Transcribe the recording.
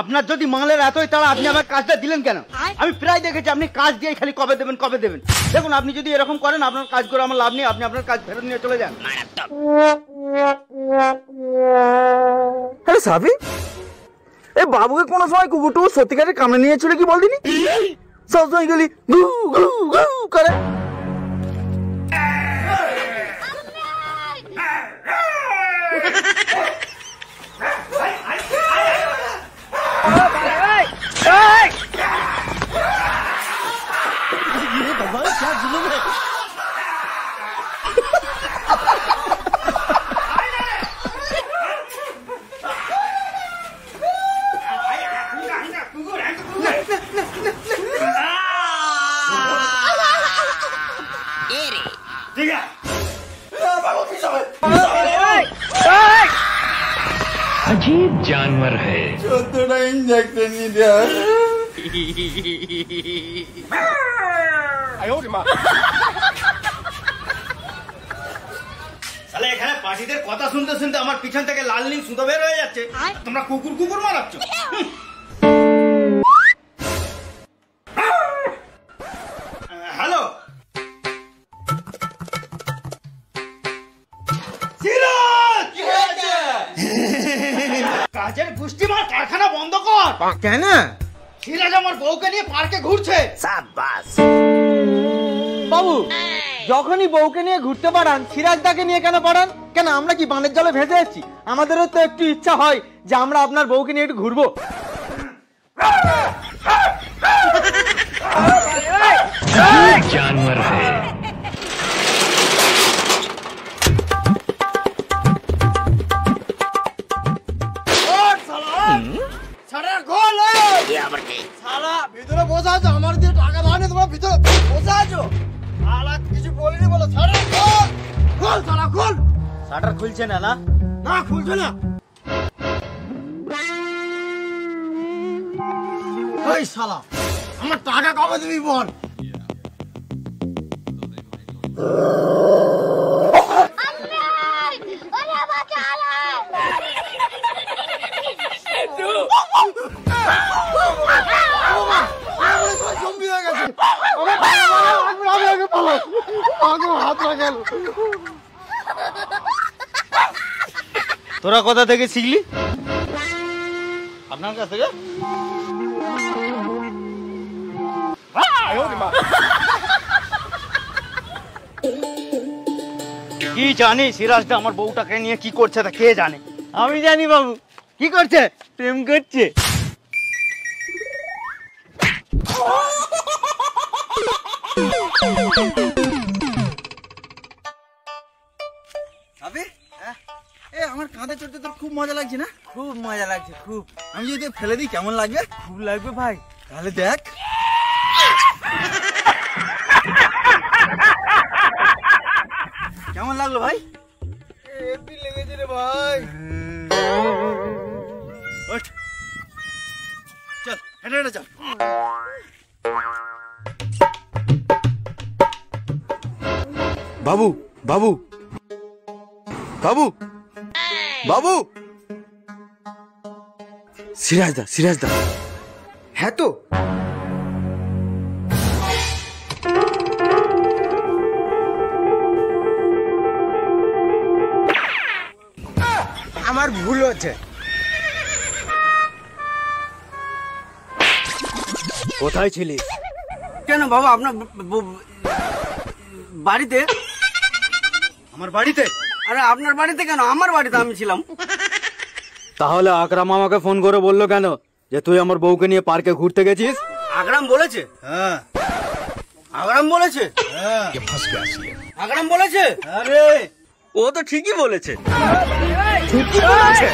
আপনার যদি মালের এতই তাড়া আপনি আমার কাজটা দিলেন কেন? আমি প্রায় দেখেছি আপনি কাজ দিয়ে খালি কবে দেবেন কবে দেবেন। দেখুন আপনি যদি এরকম করেন আপনার কাজ করে আমার লাভ নেই, আপনি আপনার কাজ ফেরত নিয়ে চলে যান। আরে সাবি, এই বাবুকে কোনো সময় কুকুরটু সত্যিকারের কামড়ে নিয়েছিল কি বলদিনি? সবসময় গেলি ঘু ঘু ঘু করে। क्या जुलूम है? अजीब जानवर है। थोड़ा इंजेक्शन नहीं दिया। শালা এখানে পার্টিদের কথা শুনতে শুনতে আমার পিছন থেকে লাল নীল সুতো বের হয়ে যাচ্ছে, তোমরা কুকুর কুকুর মারাচ্ছ। হ্যালো কাজের গোষ্ঠী মার কারখানা বন্ধ কর। কেন? সিরাজ আমার বউকে নিয়ে পার্কে ঘুরছে। বাবু যখনই বউকে নিয়ে ঘুরতে পারান সিরাজদাকে নিয়ে কেন পারান? কেন আমরা কি বানের জলে ভেসে যাচ্ছি? আমাদেরও তো একটু ইচ্ছা হয় যে আমরা আপনার বউকে নিয়ে একটু ঘুরবো। जानवर है। ভিতরে বসে আছো, আমার দিয়ে টাকা ধানে তোমরা ভিতরে বসে আছো। কিছু বলিনি বলো, শাটার খোল খোল শালা খোল। শাটার খুলছে না? না না খুলছে না। ওই শালা আমার টাকা কবে দিবি বল? তোরা কোথা থেকে শিখলি? আপনার কাছ থেকে? কি জানি সিরাজটা আমার বউটাকে নিয়ে কি করছে তা কে জানে। আমি জানি বাবু। কি করছে? প্রেম করছে। আমার কাঁধে চড়তে তোর খুব মজা লাগছে না? খুব মজা লাগছে খুব। আমি যদি ফেলে দিই কেমন লাগবে? খুব লাগবে ভাই। তাহলে দেখ। কেমন লাগলো ভাই? হেভি লেগেছে রে ভাই। ওঠ চল, হেঁটে হেঁটে চল। বাবু বাবু বাবু বাবু, সিরাজদা সিরাজদা। হ্যাঁ তো আমার ভুল হচ্ছে। কোথায় ছিলিস? কেন বাবা আপনার বাড়িতে? আমার বাড়িতে? আরে আপনার বাড়িতে কেন? আমার বাড়িতে আমি ছিলাম। তাহলে আকরাম আমাকে ফোন করে বললো কেন যে তুই আমার বউকে নিয়ে পার্কে ঘুরতে গেছিস? আকরাম বলেছে? হ্যাঁ আকরাম বলেছে? হ্যাঁ আকরাম বলেছে? আরে ও তো ঠিকই বলেছে। ঠিকই বলেছে।